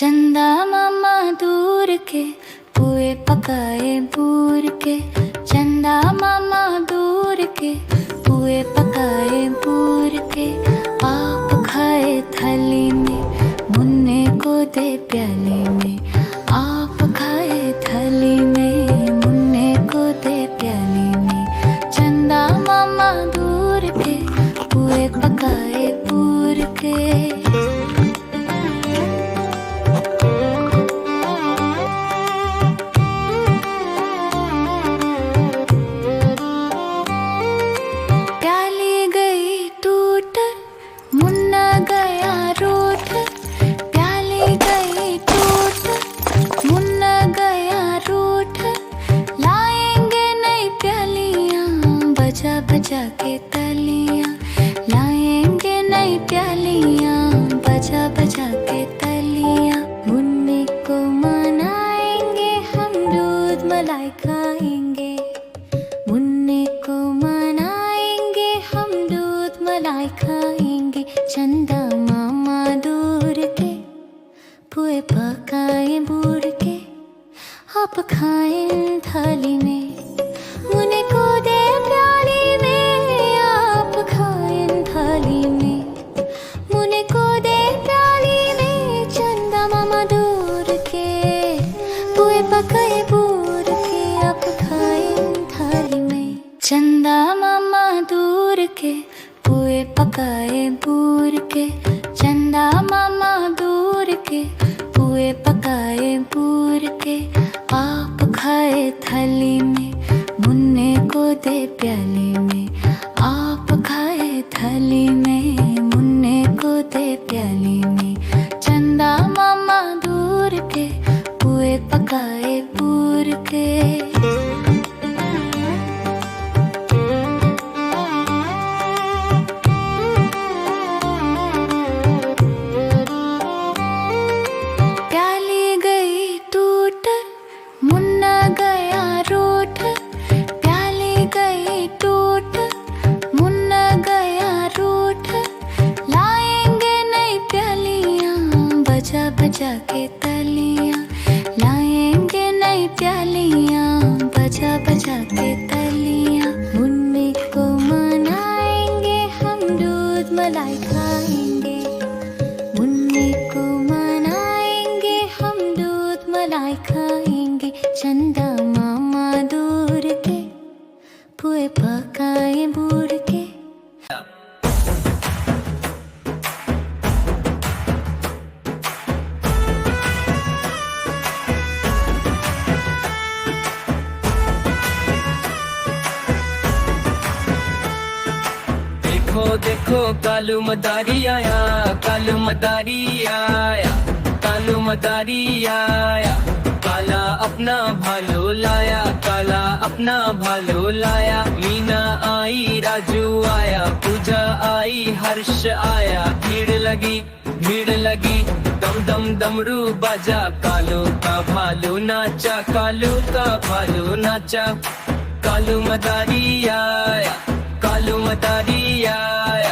चंदा मामा दूर के पुए पकाए बूर के। चंदा मामा दूर के पुए पकाए बूर के। आप खाए थाली में मुन्ने को दे प्याली में। आप खाए थाली में मुन्ने को दे प्याली में। चंदा मामा दूर के पुए पकाए बूर के। बजा बजा के तलियां लाएंगे नई प्यालियां। बजा बजा के तलियां मुन्ने को मनाएंगे हम दूध मलाई खाएंगे। मुन्ने को मनाएंगे हम दूध मलाई खाएंगे। चंदा मामा दूर के पुए पकाए बूढ़ के। आप खाएं थाली में मुन्ने को दे प्याली में। आप खाएं थाली में मुन्ने को दे प्याली में। चंदा मामा दूर के पुए पकाए बूढ़ के। आप खाएं थाली में। चंदा मामा दूर के पुए पकाए बूढ़ के। चंदा मामा दूर के पुए पकाए बूढ़ के। आप खाए थाली में मुन्ने को दे प्याली में। आप खाए थाली में मुन्ने को दे प्याली में। चंदा मामा दूर के पुए पकाए बूढ़ के। प्याली गई टूट मुन्ना गया रूठ। प्याली गई टूट मुन्ना गया रूठ। लाएंगे नई प्यालियां बजा बजा के तलियां। लाएंगे नई प्यालियां बजा बजा के तलियां। मुन्ने को मनाएंगे हम दूध मलाई खाएंगे। मुन्ने को मनाएंगे हम दूध मलाई खाएंगे। चंदा मामा दूर के पुए पकाए बूढ़ के। देखो देखो कालू मदारी आया। कालू मदारी आया। कालू मदारी आया। काला अपना भालो लाया। काला अपना भालो लाया। मीना आई राजू आया। पूजा आई हर्ष आया। भीड़ लगी दम दम डमरू बाजा। कालू का भालू नाचा। कालू का भालू नाचा। कालू मदारी आया। कालू मदारी आया।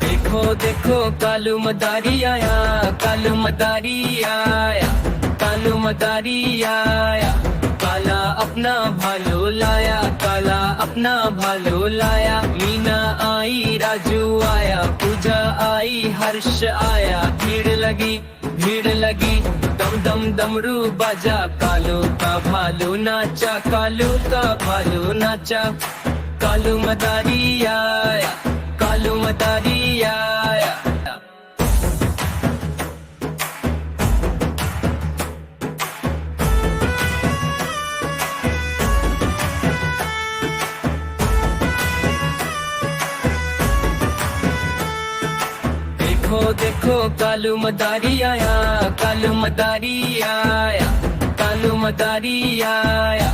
देखो देखो कालू मदारी आया। कालू मदारी आया। कालू मदारी आया। काला अपना भालो लाया। काला अपना भालो लाया। मीना आई राजू आया। पूजा आई हर्ष आया। भीड़ लगी दम दम डमरू बाजा। कालू का भालू नाचा। कालू का भालू नाचा। कालू मदारी आया। कालू मदारी आया। देखो देखो कालू मदारी आया। कालू मदारी आया। कालू मदारी आया।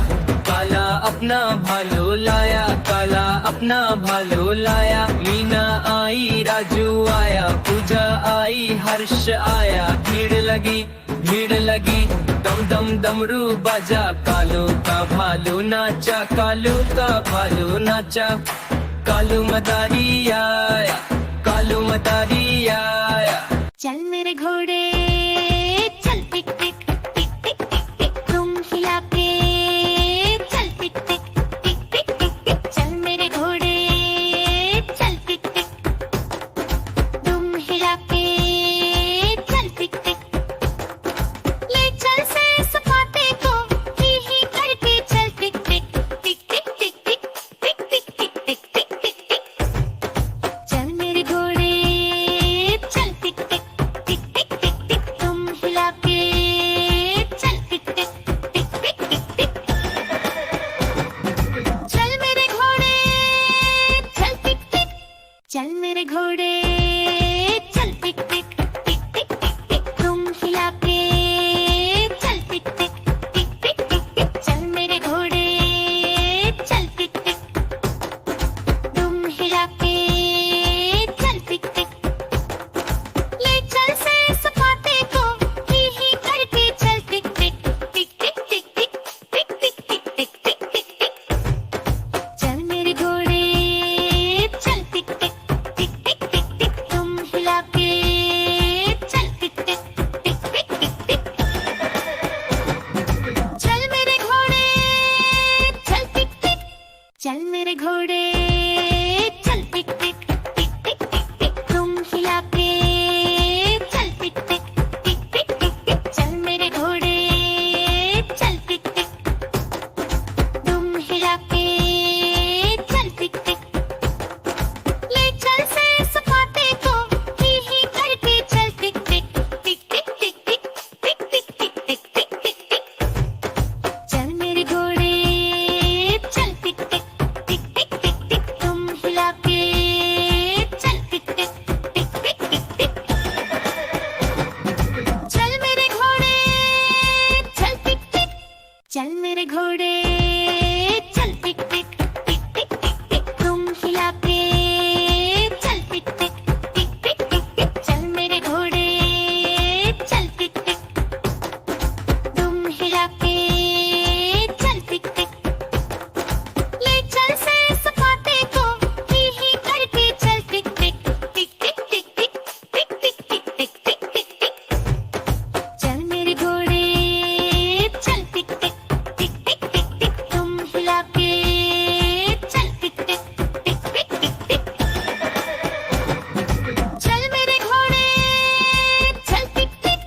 काला अपना भालो लाया। काला अपना भालो लाया। मीना आई राजू आया। पूजा आई हर्ष आया। भीड़ भीड़ लगी दम दम डमरू बाजा, कालू का भालू नाचा, कालू का भालू नाचा। कालू मदारी आया, कालू मदारी आया। चल मेरे घोड़े चल टिक टिक टिक टिक टिक टिक, तुम हिला के चल टिक टिक टिक टिक टिक टिक। चल मेरे घोड़े चल टिक टिक, तुम हिला के चल टिक टिक। ले चल से सपाटे को ही करके चल टिक टिक टिक टिक टिक टिक टिक टिक टिक टिक टिक टिक टिक। चल मेरे घोड़े चल टिक टिक टिक टिक टिक टिक, तुम हिला के चल टिक टिक टिक टिक टिक टिक। चल मेरे घोड़े चल टिक टिक, चल मेरे घोड़े चल टिक टिक टिक टिक टिक टिक, तुम हिला के चल टिक टिक टिक टिक टिक टिक। चल मेरे घोड़े चल टिक टिक, तुम हिला के चल टिक टिक। ले चल से सपाटे को ही करके चल टिक टिक टिक टिक टिक टिक टिक टिक टिक टिक टिक टिक टिक। चल मेरे घोड़े चल टिक टिक टिक टिक टिक टिक, तुम हिला के चल टिक टिक टिक टिक टिक टिक। चल मेरे घोड़े चल टिक टिक, चल मेरे घोड़े चल टिक टिक टिक टिक टिक टिक, तुम हिला के चल टिक टिक टिक टिक टिक टिक। चल मेरे घोड़े चल टिक टिक, तुम हिला के चल टिक टिक। ले चल से सपाटे को ही करके चल टिक टिक टिक टिक टिक टिक टिक टिक टिक टिक टिक टिक टिक। चल मेरे घोड़े चल टिक टिक टिक टिक टिक टिक, तुम हिला के चल टिक टिक टिक टिक टिक टिक। चल मेरे घोड़े चल टिक टिक, चल मेरे घोड़े चल टिक टिक टिक टिक टिक टिक, तुम हिला के चल टिक टिक टिक टिक टिक टिक। चल मेरे घोड़े चल टिक टिक, तुम हिला के चल टिक टिक। ले चल से सपाटे को ही करके चल टिक टिक टिक टिक टिक टिक टिक टिक टिक टिक टिक टिक टिक। चल मेरे घोड़े चल टिक टिक टिक टिक टिक टिक, तुम हिला के चल टिक टिक टिक टिक टिक टिक। चल मेरे घोड़े चल टिक टिक,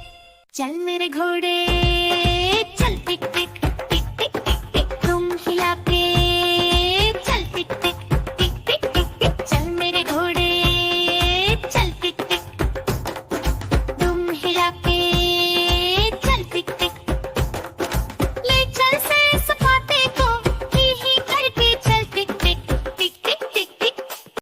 चल मेरे घोड़े